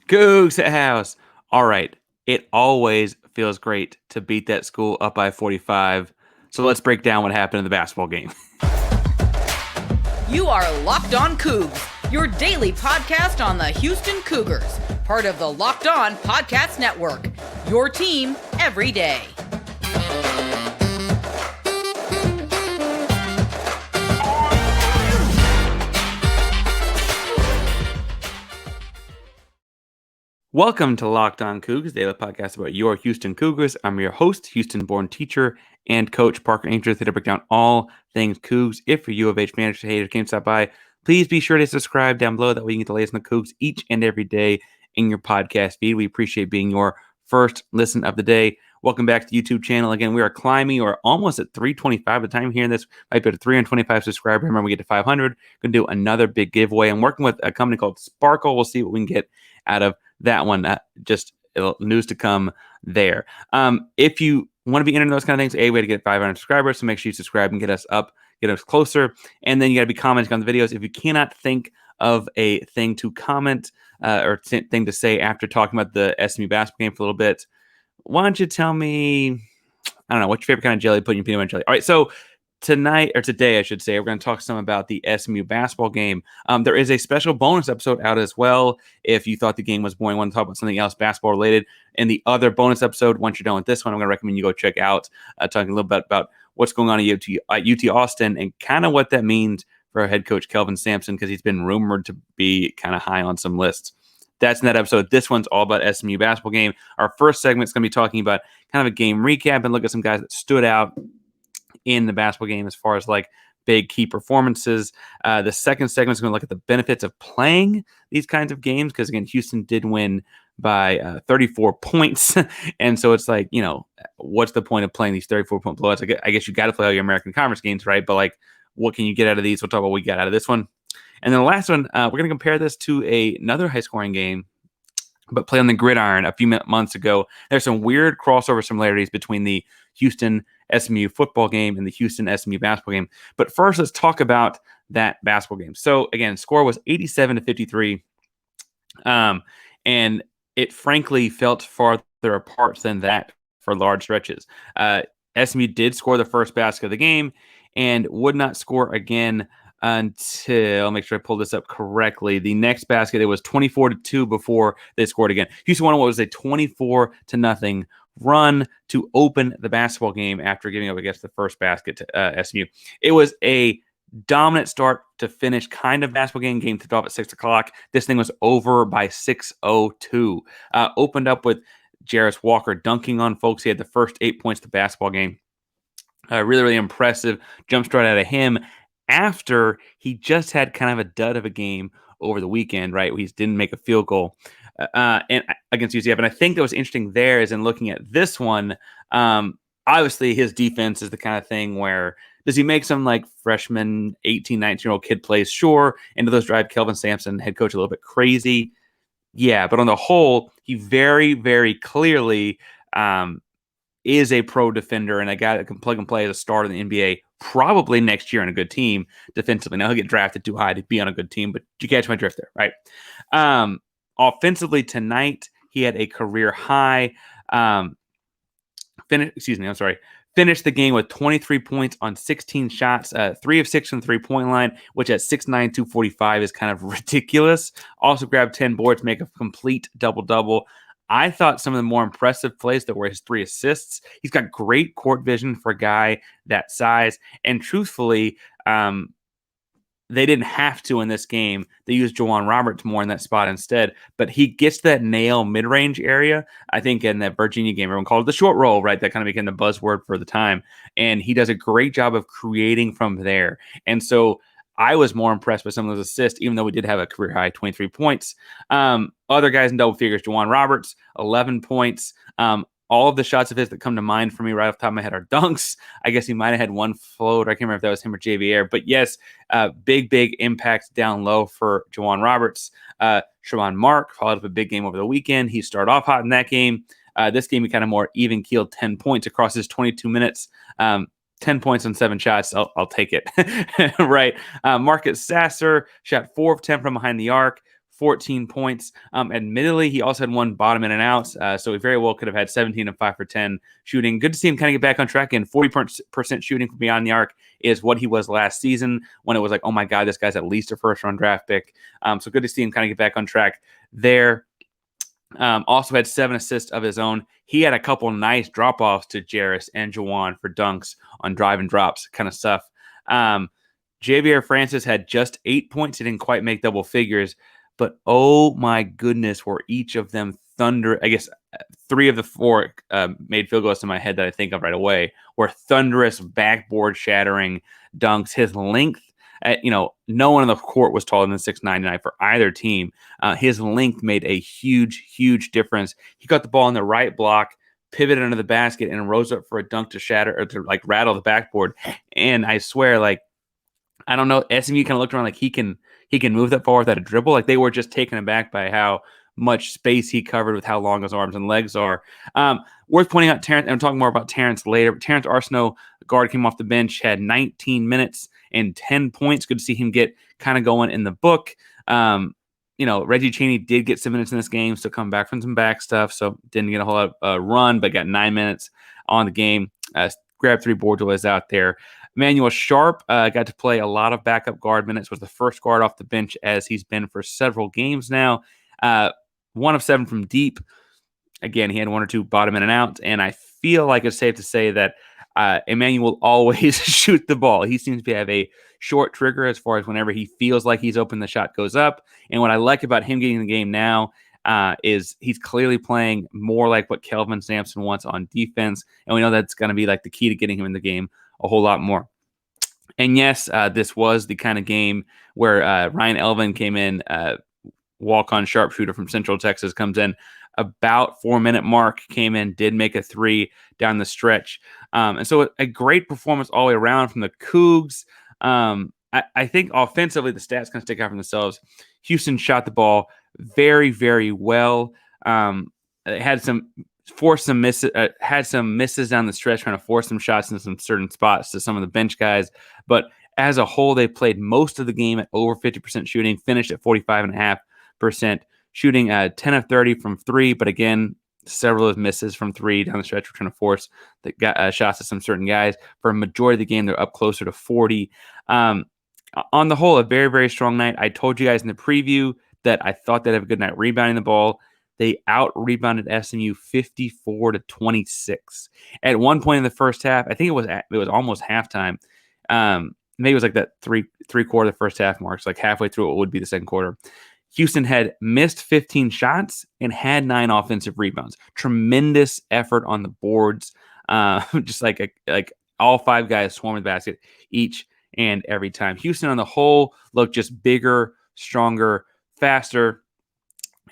Coogs House. All right. It always feels great to beat that school up by 45. So let's break down what happened in the basketball game. You are Locked On Cougs, your daily podcast on the Houston Cougars, part of the Locked On Podcast Network, your team every day. Welcome to Locked On Cougs, daily podcast about your Houston Cougars. I'm your host, Houston-born teacher and coach Parker Ainsworth, here to break down all things Cougs. If you're U of H fans or haters can't stop by, please be sure to subscribe down below. That way you can get the latest on the Cougs each and every day in your podcast feed. We appreciate being your first listen of the day. Welcome back to the YouTube channel. Again, we are climbing. We're almost at 325. By the time you're hearing this, might be at 325 subscribers. Remember, we get to 500. Going to do another big giveaway. I'm working with a company called Sparkle. We'll see what we can get out of that one. Just news to come there. If you want to be into those kind of things, a way to get 500 subscribers, so make sure you subscribe and get us up, get us closer. And then you got to be commenting on the videos. If you cannot think of a thing to comment or thing to say after talking about the SMU basketball game for a little bit, why don't you tell me, I don't know, what's your favorite kind of jelly? Put in your peanut butter jelly. All right, so today, I should say, we're going to talk some about the SMU basketball game. There is a special bonus episode out as well. If you thought the game was boring, want to talk about something else basketball related, and the other bonus episode, once you're done with this one, I'm going to recommend you go check out talking a little bit about what's going on at UT Austin and kind of what that means for our head coach Kelvin Sampson, because he's been rumored to be kind of high on some lists. That's in that episode. This one's all about SMU basketball game. Our first segment is going to be talking about kind of a game recap and look at some guys that stood out in the basketball game as far as like big key performances. The second segment is going to look at the benefits of playing these kinds of games, because again, Houston did win by 34 points. And so it's like, what's the point of playing these 34-point blowouts? I guess you got to play all your American Conference games, right? But like, what can you get out of these? We'll talk about what we got out of this one. And then the last one, we're going to compare this to another high-scoring game, but played on the gridiron a few months ago. There's some weird crossover similarities between the Houston SMU football game and the Houston SMU basketball game. But first, let's talk about that basketball game. So again, score was 87-53. And it frankly felt farther apart than that for large stretches. SMU did score the first basket of the game and would not score again until, I'll make sure I pull this up correctly. The next basket, it was 24-2 before they scored again. Houston won what was a 24-0 run to open the basketball game after giving up, I guess, the first basket to SMU. It was a dominant start to finish kind of basketball game. Game tipped off at 6 o'clock. This thing was over by 6:02. Opened up with Jarace Walker dunking on folks. He had the first 8 points to the basketball game. Really, really impressive jump start out of him after he just had kind of a dud of a game over the weekend, right? He didn't make a field goal and against UCF. And I think that was interesting there is in looking at this one, obviously his defense is the kind of thing where does he make some like freshman 18, 19-year-old kid plays? Sure. And do those drive Kelvin Sampson, head coach, a little bit crazy? Yeah. But on the whole, he very, very clearly is a pro defender and a guy that can plug and play as a starter in the NBA probably next year on a good team defensively. Now he'll get drafted too high to be on a good team, but you catch my drift there, right? Offensively tonight, he had a career high. Finished the game with 23 points on 16 shots, 3 of 6 from the three-point line, which at 6'9", 245 is kind of ridiculous. Also grabbed 10 boards, make a complete double-double. I thought some of the more impressive plays that were his 3 assists. He's got great court vision for a guy that size. And truthfully, they didn't have to in this game. They used Juwan Roberts more in that spot instead. But he gets that nail mid-range area. I think in that Virginia game, everyone called it the short roll, right? That kind of became the buzzword for the time. And he does a great job of creating from there. And so I was more impressed with some of those assists, even though we did have a career high 23 points. Other guys in double figures, Juwan Roberts, 11 points. All of the shots of his that come to mind for me right off the top of my head are dunks. I guess he might have had one float. I can't remember if that was him or JVR. But yes, big impact down low for Juwan Roberts. Sherman Mark followed up a big game over the weekend. He started off hot in that game. This game, he kind of more even-keeled 10 points across his 22 minutes. 10 points on 7 shots. I'll take it. Right. Marcus Sasser shot 4 of 10 from behind the arc, 14 points. Admittedly, he also had one bottom in and out, so he very well could have had 17 and 5 for 10 shooting. Good to see him kind of get back on track, and 40% shooting from beyond the arc is what he was last season when it was like, oh my God, this guy's at least a first-round draft pick. So good to see him kind of get back on track there. Also had 7 assists of his own. He had a couple nice drop-offs to Jarace and Juwan for dunks on drive and drops kind of stuff. Javier Francis had just 8 points. He didn't quite make double figures, but oh my goodness, were each of them thunder. I guess 3 of the 4 made field goals in my head that I think of right away were thunderous, backboard shattering dunks. His length, no one on the court was taller than 6'9" for either team. His length made a huge difference. He got the ball in the right block, pivoted under the basket, and rose up for a dunk to shatter or to like rattle the backboard. And I swear, like, I don't know, SMU kind of looked around like he can move that far without a dribble. Like they were just taken aback by how much space he covered with how long his arms and legs are. Worth pointing out, Terrance, and I'm talking more about Terrance later, but Terrance Arceneaux, guard, came off the bench, had 19 minutes and 10 points. Good to see him get kind of going in the book. Reggie Chaney did get some minutes in this game, so come back from some back stuff, so didn't get a whole lot of run, but got 9 minutes on the game. Grabbed 3 boards while he was out there. Emmanuel Sharp got to play a lot of backup guard minutes, was the first guard off the bench as he's been for several games now. 1 of 7 from deep. Again, he had 1 or 2 bottom in and out, and I feel like it's safe to say that Emmanuel will always shoot the ball. He seems to have a short trigger as far as whenever he feels like he's open, the shot goes up. And what I like about him getting in the game now is he's clearly playing more like what Kelvin Sampson wants on defense, and we know that's going to be like the key to getting him in the game a whole lot more. And yes, this was the kind of game where Ryan Elvin came in, walk-on sharpshooter from Central Texas, comes in about 4-minute mark, came in, did make a 3 down the stretch. And so a great performance all the way around from the Cougs. I think offensively, the stats kind of stick out for themselves. Houston shot the ball very well. Had some misses down the stretch, trying to force some shots in some certain spots to some of the bench guys. But as a whole, they played most of the game at over 50% shooting, finished at 45.5% shooting, 10 of 30 from 3. But again, several of misses from 3 down the stretch. We're trying to force the shots to some certain guys. For a majority of the game, they're up closer to 40. On the whole, a very strong night. I told you guys in the preview that I thought they'd have a good night rebounding the ball. They out-rebounded SMU 54-26. At one point in the first half, I think it was almost halftime. Maybe it was like that three-quarter of the first half marks, like halfway through what would be the second quarter. Houston had missed 15 shots and had 9 offensive rebounds. Tremendous effort on the boards. Just like all 5 guys swarming the basket each and every time. Houston on the whole looked just bigger, stronger, faster.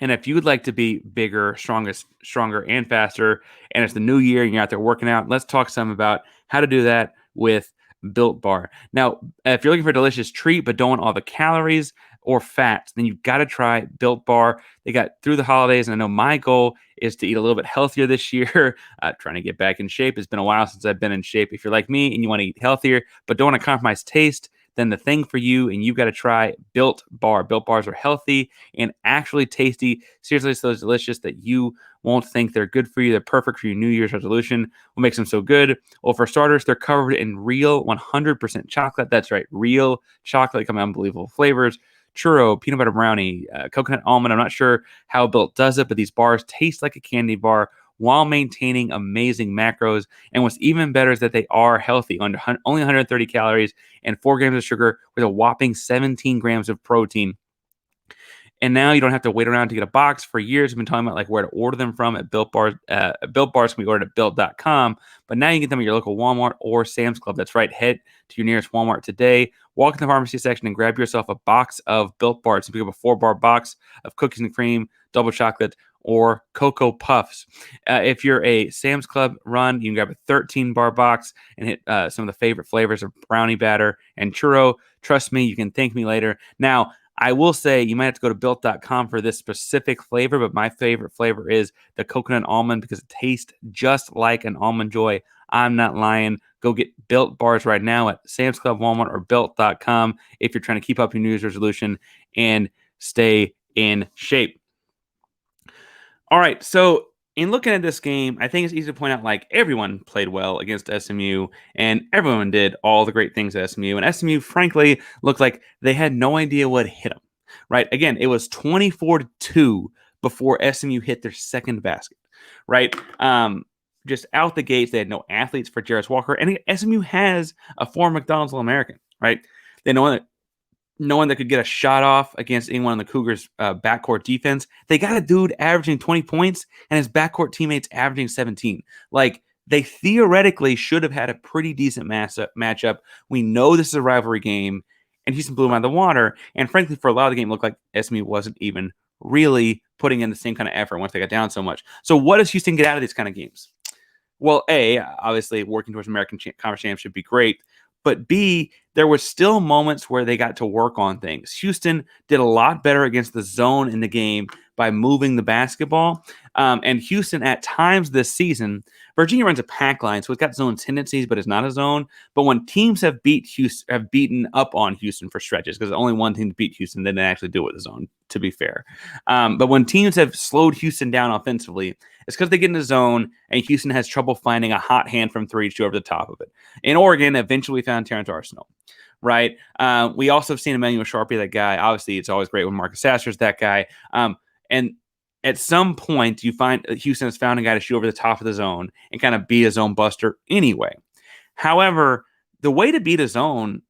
And if you would like to be bigger, stronger, and faster, and it's the new year and you're out there working out, let's talk some about how to do that with Built Bar. Now, if you're looking for a delicious treat but don't want all the calories or fats, then you've got to try Built Bar. They got through the holidays, and I know my goal is to eat a little bit healthier this year, trying to get back in shape. It's been a while since I've been in shape. If you're like me and you want to eat healthier but don't want to compromise taste, then the thing for you, and you've got to try Built Bar. Built Bars are healthy and actually tasty. Seriously, so delicious that you won't think they're good for you. They're perfect for your New Year's resolution. What makes them so good? Well, for starters, they're covered in real 100% chocolate. That's right, real chocolate. Come in unbelievable flavors. Churro, peanut butter brownie, coconut almond. I'm not sure how Built does it, but these bars taste like a candy bar while maintaining amazing macros. And what's even better is that they are healthy, only 130 calories and 4 grams of sugar with a whopping 17 grams of protein. And now you don't have to wait around to get a box. For years, we've been talking about like where to order them from at Built Bars. Built Bars can be ordered at built.com, but now you can get them at your local Walmart or Sam's Club. That's right. Head to your nearest Walmart today. Walk in the pharmacy section and grab yourself a box of Built Bars. You pick up a 4-bar box of cookies and cream, double chocolate, or Cocoa Puffs. If you're a Sam's Club run, you can grab a 13-bar box and hit some of the favorite flavors of brownie batter and churro. Trust me, you can thank me later. Now, I will say you might have to go to built.com for this specific flavor, but my favorite flavor is the coconut almond because it tastes just like an Almond Joy. I'm not lying. Go get Built Bars right now at Sam's Club, Walmart, or built.com if you're trying to keep up your New Year's resolution and stay in shape. All right, so in looking at this game, I think it's easy to point out like everyone played well against SMU, and everyone did all the great things at SMU. And SMU, frankly, looked like they had no idea what hit them. Right? Again, it was 24-2 before SMU hit their second basket. Right? Just out the gates, they had no athletes for Jarace Walker, and SMU has a former McDonald's All-American. Right? They know that no one that could get a shot off against anyone on the Cougars' backcourt defense. They got a dude averaging 20 points and his backcourt teammates averaging 17. Like, they theoretically should have had a pretty decent matchup. We know this is a rivalry game, and Houston blew them out of the water. And frankly, for a lot of the game, it looked like SMU wasn't even really putting in the same kind of effort once they got down so much. So what does Houston get out of these kind of games? Well, A, obviously working towards American Conference Championship would be great. But B, there were still moments where they got to work on things. Houston did a lot better against the zone in the game by moving the basketball. And Houston, at times this season, Virginia runs a pack line, so it's got zone tendencies, but it's not a zone. But when teams have beaten up on Houston for stretches, because only one team beat Houston, they didn't actually do it with the zone, to be fair. But when teams have slowed Houston down offensively, it's because they get in the zone and Houston has trouble finding a hot hand from three to shoot over the top of it. In Oregon, eventually found Terrance Arceneaux, right? We also have seen Emmanuel Sharpie, that guy. Obviously, it's always great when Marcus Sasser is that guy. And at some point, you find Houston has found a guy to shoot over the top of the zone and kind of be a zone buster anyway. However, the way to beat a zone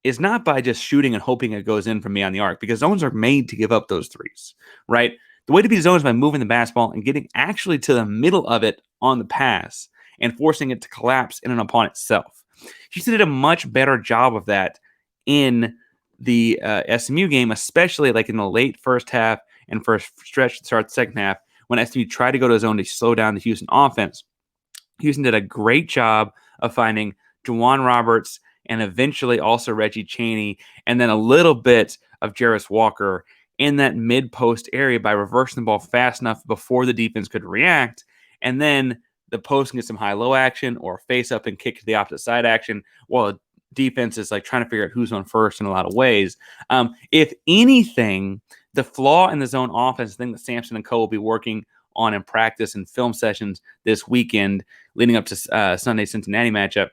is not by just shooting and hoping it goes in from beyond the arc, because zones are made to give up those threes, right? The way to beat a zone is by moving the basketball and getting actually to the middle of it on the pass and forcing it to collapse in and upon itself. Houston did a much better job of that in the SMU game, especially like in the late first half and first stretch to start the second half, when SMU tried to go to a zone to slow down the Houston offense. Houston did a great job of finding Juwan Roberts and eventually also Reggie Chaney, and then a little bit of Jarace Walker in that mid-post area by reversing the ball fast enough before the defense could react, and then the post can get some high-low action or face-up and kick to the opposite side action while the defense is like trying to figure out who's on first in a lot of ways. If anything, the flaw in the zone offense, the thing that Sampson and co will be working on in practice and film sessions this weekend leading up to Sunday Cincinnati matchup,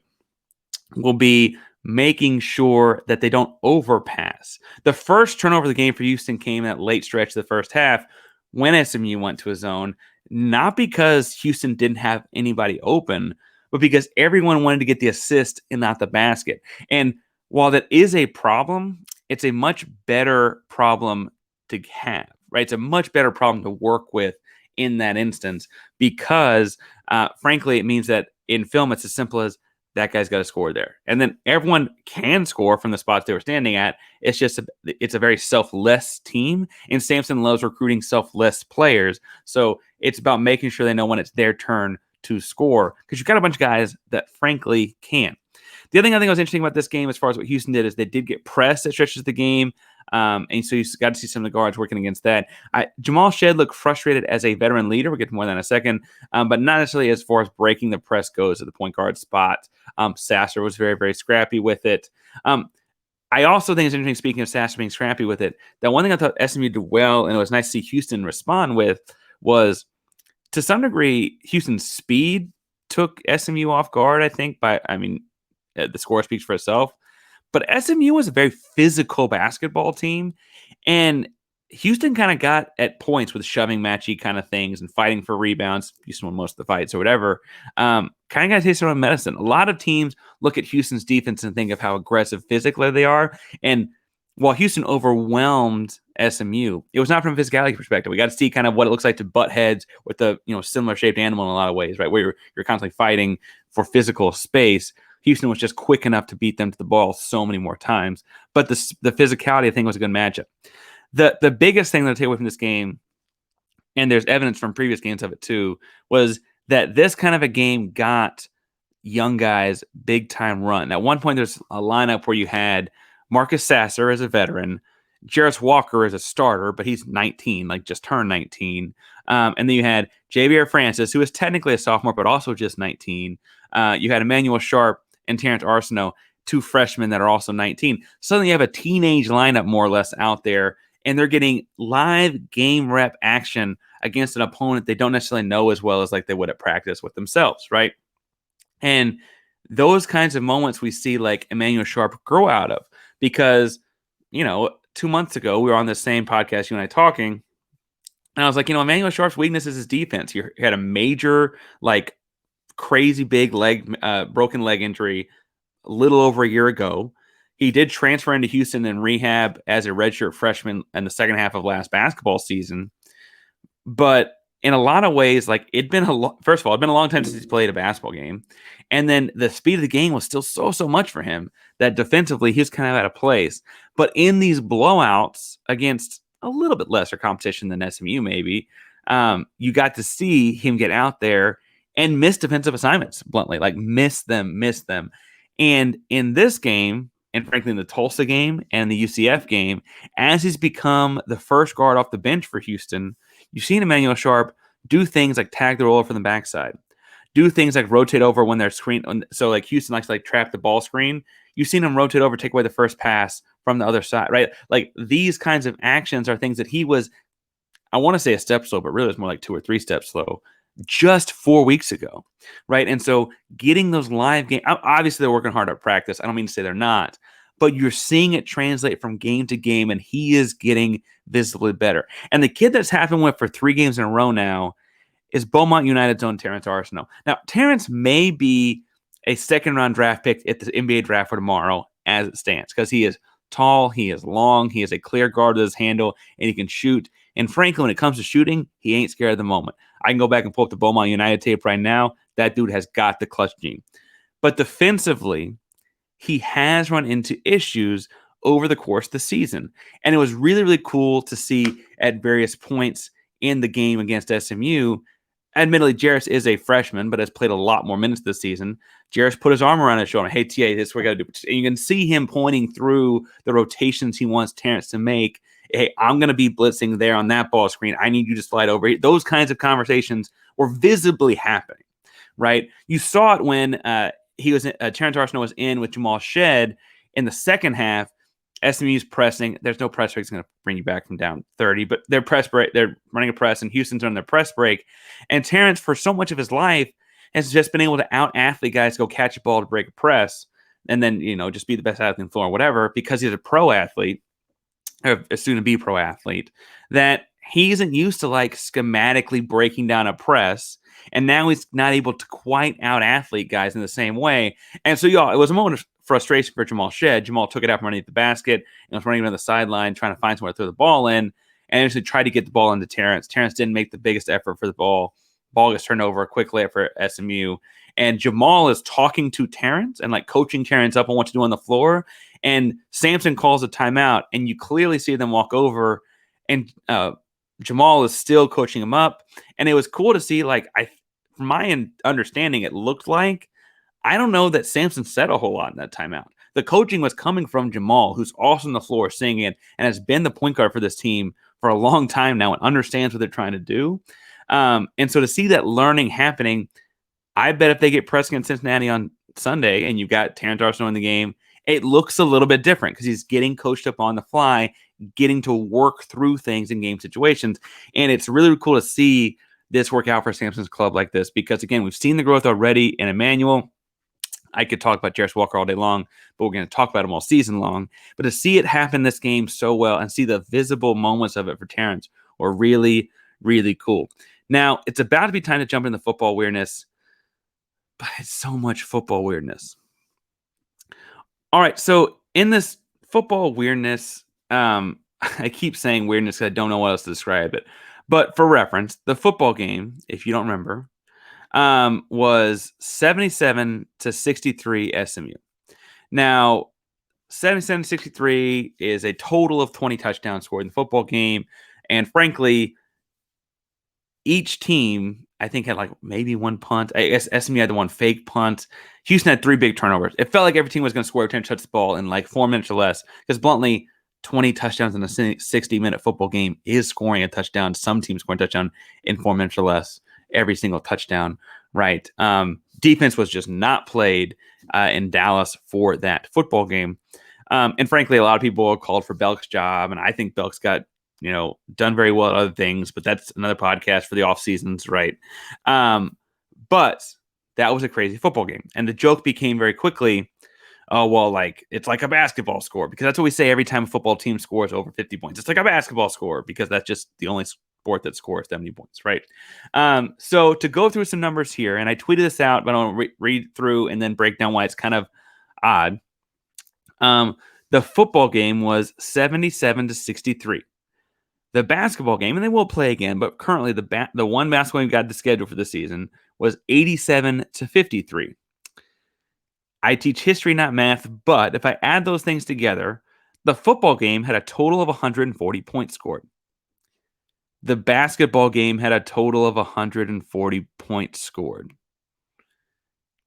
will be making sure that they don't overpass. The first turnover of the game for Houston came at late stretch of the first half when SMU went to a zone, not because Houston didn't have anybody open, but because everyone wanted to get the assist and not the basket. And while that is a problem, it's a much better problem to have, right? It's a much better problem to work with in that instance because, frankly, it means that in film, it's as simple as that guy's got to score there. And then everyone can score from the spots they were standing at. It's just, it's a very selfless team. And Sampson loves recruiting selfless players. So it's about making sure they know when it's their turn to score, because you've got a bunch of guys that frankly can. The other thing I think was interesting about this game, as far as what Houston did, is they did get pressed at stretches of the game. And so you got to see some of the guards working against that. Jamal Shedd looked frustrated as a veteran leader. We'll get to more than a second, but not necessarily as far as breaking the press goes at the point guard spot. Sasser was very, very scrappy with it. I also think it's interesting, speaking of Sasser being scrappy with it, that one thing I thought SMU did well, and it was nice to see Houston respond with, was to some degree, Houston's speed took SMU off guard, I think. The score speaks for itself. But SMU was a very physical basketball team, and Houston kind of got at points with shoving matchy kind of things and fighting for rebounds. Houston won most of the fights or whatever. Kind of got to taste their own medicine. A lot of teams look at Houston's defense and think of how aggressive physically they are. And while Houston overwhelmed SMU, it was not from a physicality perspective. We got to see kind of what it looks like to butt heads with a similar shaped animal in a lot of ways, right? Where you're constantly fighting for physical space. Houston was just quick enough to beat them to the ball so many more times. But the physicality, I think, was a good matchup. The biggest thing that I take away from this game, and there's evidence from previous games of it too, was that this kind of a game got young guys big-time run. At one point, there's a lineup where you had Marcus Sasser as a veteran, Jarace Walker as a starter, but he's 19, like just turned 19. And then you had Javier Francis, who is technically a sophomore, but also just 19. You had Emmanuel Sharp and Terrance Arceneaux, two freshmen that are also 19. Suddenly you have a teenage lineup more or less out there, and they're getting live game rep action against an opponent they don't necessarily know as well as like they would at practice with themselves, right? And those kinds of moments we see like Emmanuel Sharp grow out of because, 2 months ago, we were on the same podcast, you and I talking, and I was like, Emmanuel Sharp's weakness is his defense. He had a major, like, crazy big broken leg injury a little over a year ago. He did transfer into Houston and rehab as a redshirt freshman in the second half of last basketball season. But in a lot of ways, like first of all, it'd been a long time since he's played a basketball game. And then the speed of the game was still so much for him that defensively he was kind of out of place. But in these blowouts against a little bit lesser competition than SMU, maybe, you got to see him get out there and miss defensive assignments bluntly, like miss them. And in this game, and frankly in the Tulsa game and the UCF game, as he's become the first guard off the bench for Houston, you've seen Emmanuel Sharp do things like tag the roller from the backside, do things like rotate over when they're screen. So like Houston likes to like trap the ball screen. You've seen him rotate over, take away the first pass from the other side, right? Like these kinds of actions are things that he was, I want to say a step slow, but really it was more like 2 or 3 steps slow just 4 weeks ago, right? And so getting those live games, obviously they're working hard at practice. I don't mean to say they're not, but you're seeing it translate from game to game, and he is getting visibly better. And the kid that's happened with for 3 games in a row now is Beaumont United's own Terrance Arceneaux. Now, Terrance may be a second-round draft pick at the NBA draft for tomorrow as it stands because he is tall, he is long, he has a clear guard with his handle, and he can shoot. And frankly, when it comes to shooting, he ain't scared of the moment. I can go back and pull up the Beaumont United tape right now. That dude has got the clutch gene. But defensively, he has run into issues over the course of the season. And it was really, really cool to see at various points in the game against SMU. Admittedly, Jarace is a freshman, but has played a lot more minutes this season. Jarace put his arm around his shoulder. Hey, TA, this is what we got to do. And you can see him pointing through the rotations he wants Terrance to make. Hey, I'm going to be blitzing there on that ball screen. I need you to slide over. Those kinds of conversations were visibly happening, right? You saw it when Terrance Arceneaux was in with Jamal Shed in the second half. SMU's pressing. There's no press break. It's going to bring you back from down 30, but they're running a press, and Houston's on their press break. And Terrance, for so much of his life, has just been able to out-athlete guys to go catch a ball to break a press, and then, just be the best athlete on the floor or whatever, because he's a pro athlete, or a soon-to-be pro athlete, that he isn't used to like schematically breaking down a press, and now he's not able to quite out-athlete guys in the same way. And so, it was a moment of frustration for Jamal Shed. Jamal took it out from underneath the basket and was running around the sideline trying to find somewhere to throw the ball in, and actually tried to get the ball into Terrance. Terrance didn't make the biggest effort for the ball. Ball gets turned over, a quick layup for SMU. And Jamal is talking to Terrance and like coaching Terrance up on what to do on the floor. And Sampson calls a timeout, and you clearly see them walk over, and Jamal is still coaching him up. And it was cool to see, like, from my understanding, it looked like, I don't know that Sampson said a whole lot in that timeout. The coaching was coming from Jamal, who's also on the floor singing and has been the point guard for this team for a long time now and understands what they're trying to do. And so to see that learning happening, I bet if they get pressed against Cincinnati on Sunday and you've got Terrance Arceneaux in the game, it looks a little bit different because he's getting coached up on the fly, getting to work through things in game situations. And it's really cool to see this work out for Sampson's club like this because, again, we've seen the growth already in Emmanuel. I could talk about Jarace Walker all day long, but we're going to talk about him all season long. But to see it happen this game so well and see the visible moments of it for Terrance were really, really cool. Now, it's about to be time to jump into football weirdness, but it's so much football weirdness. All right, so in this football weirdness, I keep saying weirdness because I don't know what else to describe it. But for reference, the football game, if you don't remember, was 77-63 SMU. Now, 77-63 is a total of 20 touchdowns scored in the football game. And frankly, each team, I think, had like maybe one punt. I guess SMU had the one fake punt. Houston had 3 big turnovers. It felt like every team was going to score every time to touch the ball in like 4 minutes or less. Because bluntly, 20 touchdowns in a 60-minute football game is scoring a touchdown. Some teams scoring a touchdown in 4 minutes or less. Every single touchdown, right? Defense was just not played in Dallas for that football game. And frankly, a lot of people called for Belk's job, and I think Belk's got done very well at other things, but that's another podcast for the off seasons, right? But that was a crazy football game. And the joke became very quickly, oh, well, like it's like a basketball score, because that's what we say every time a football team scores over 50 points. It's like a basketball score because that's just the only sport that scores 70 points, right? So to go through some numbers here, and I tweeted this out, but I don't read through and then break down why it's kind of odd. The football game was 77-63. The basketball game, and they will play again, but currently the one basketball game got the schedule for the season was 87-53. I teach history, not math, but if I add those things together, the football game had a total of 140 points scored. The basketball game had a total of 140 points scored.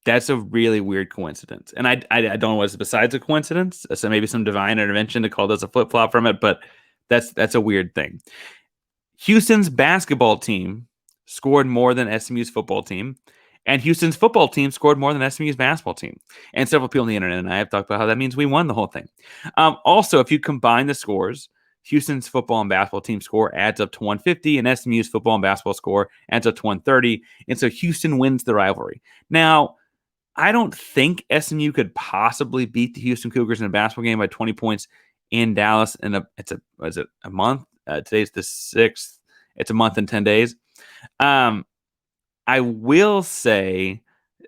That's a really weird coincidence. And I don't know what's besides a coincidence. So maybe some divine intervention to call this a flip-flop from it, but that's a weird thing. Houston's basketball team scored more than SMU's football team, and Houston's football team scored more than SMU's basketball team. And several people on the internet and I have talked about how that means we won the whole thing. Also, if you combine the scores, Houston's football and basketball team score adds up to 150, and SMU's football and basketball score adds up to 130. And so Houston wins the rivalry. Now, I don't think SMU could possibly beat the Houston Cougars in a basketball game by 20 points in Dallas. And it's a month? Today's the 6th. It's a month and 10 days. I will say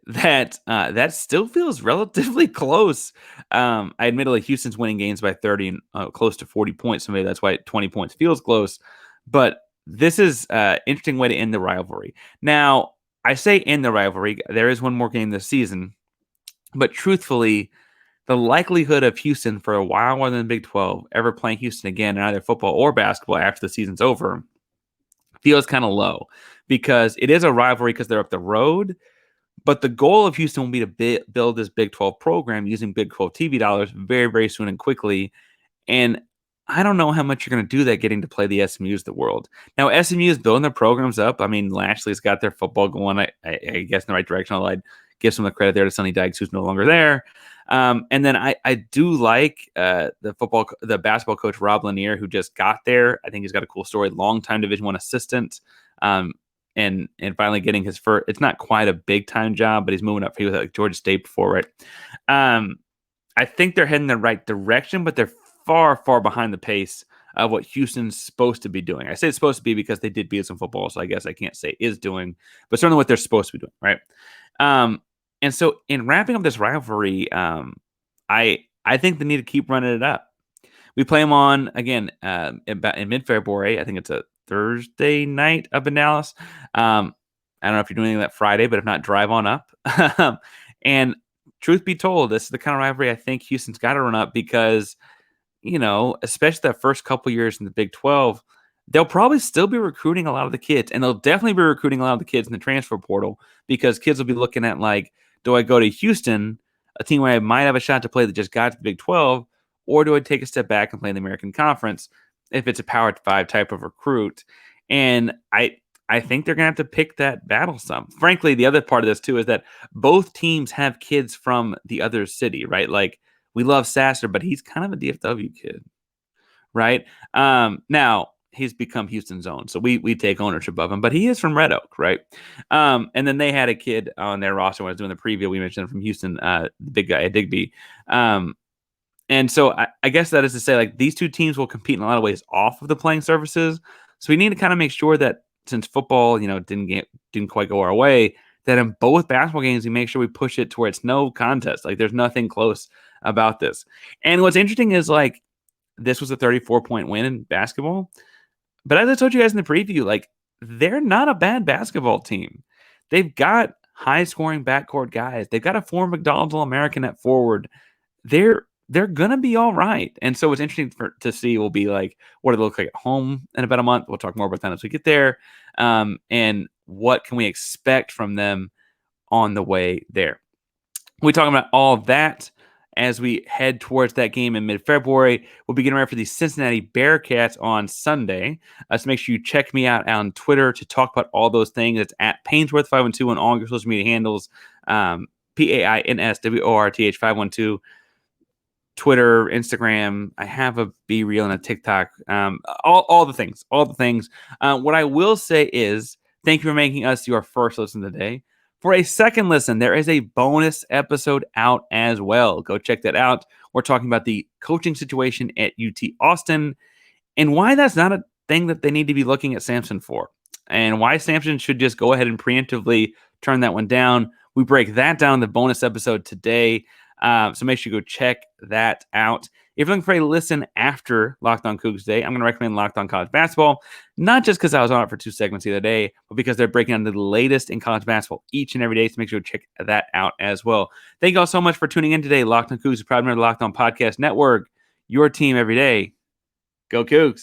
that that still feels relatively close. Admittedly, Houston's winning games by 30 and close to 40 points. So maybe that's why 20 points feels close. But this is an interesting way to end the rivalry. Now, I say end the rivalry. There is one more game this season. But truthfully, the likelihood of Houston for a while more than the Big 12 ever playing Houston again in either football or basketball after the season's over feels kind of low, because it is a rivalry because they're up the road. But the goal of Houston will be to build this Big 12 program using Big 12 TV dollars very, very soon and quickly. And I don't know how much you're going to do that getting to play the SMUs of the world. Now, SMU is building their programs up. I mean, Lashley's got their football going, I guess, in the right direction. I'd give some of the credit there to Sonny Dykes, who's no longer there. And then I do like the basketball coach, Rob Lanier, who just got there. I think he's got a cool story. Longtime Division I assistant. And finally getting his first, it's not quite a big time job, but he's moving up. He was at Georgia State before, right? I think they're heading the right direction, but they're far, far behind the pace of what Houston's supposed to be doing. I say it's supposed to be because they did beat some football, so I guess I can't say is doing, but certainly what they're supposed to be doing, right? And so in wrapping up this rivalry, I think they need to keep running it up. We play them on, again, in mid-February. I think it's a Thursday night up in Dallas. I don't know if you're doing that Friday, but if not, drive on up. And truth be told, this is the kind of rivalry I think Houston's got to run up because, especially that first couple years in the Big 12, they'll probably still be recruiting a lot of the kids, and they'll definitely be recruiting a lot of the kids in the transfer portal, because kids will be looking at, like, do I go to Houston, a team where I might have a shot to play that just got to the Big 12, or do I take a step back and play in the American Conference if it's a Power 5 type of recruit? And I think they're going to have to pick that battle some. Frankly, the other part of this, too, is that both teams have kids from the other city, right? Like, we love Sasser, but he's kind of a DFW kid, right? Now, he's become Houston's own, so we take ownership of him, but he is from Red Oak, right? And then they had a kid on their roster when I was doing the preview. We mentioned him from Houston, the big guy, Digby. And so I guess that is to say, like, these two teams will compete in a lot of ways off of the playing surfaces. So we need to kind of make sure that since football, didn't quite go our way, that in both basketball games, we make sure we push it to where it's no contest. Like, there's nothing close about this. And what's interesting is, like, this was a 34-point win in basketball. But as I told you guys in the preview, like, they're not a bad basketball team. They've got high-scoring backcourt guys. They've got a former McDonald's All-American at forward. They're going to be all right. And so what's interesting to see will be, like, what do they look like at home in about a month? We'll talk more about that as we get there. And what can we expect from them on the way there? We're talking about all that as we head towards that game in mid-February. We'll be getting ready for the Cincinnati Bearcats on Sunday. So make sure you check me out on Twitter to talk about all those things. It's at Painsworth512 on all your social media handles. PAINSWORTH512. Twitter, Instagram. I have a Be Real and a TikTok. All the things. What I will say is thank you for making us your first listen today. For a second listen, there is a bonus episode out as well. Go check that out. We're talking about the coaching situation at UT Austin and why that's not a thing that they need to be looking at Sampson for, and why Sampson should just go ahead and preemptively turn that one down. We break that down in the bonus episode today. So make sure you go check that out. If you're looking for a listen after Locked On Cougs Day, I'm going to recommend Locked On College Basketball, not just because I was on it for 2 segments the other day, but because they're breaking down the latest in college basketball each and every day. So make sure you check that out as well. Thank you all so much for tuning in today. Locked On Cougs is a proud member of the Locked On Podcast Network. Your team every day. Go Cougs.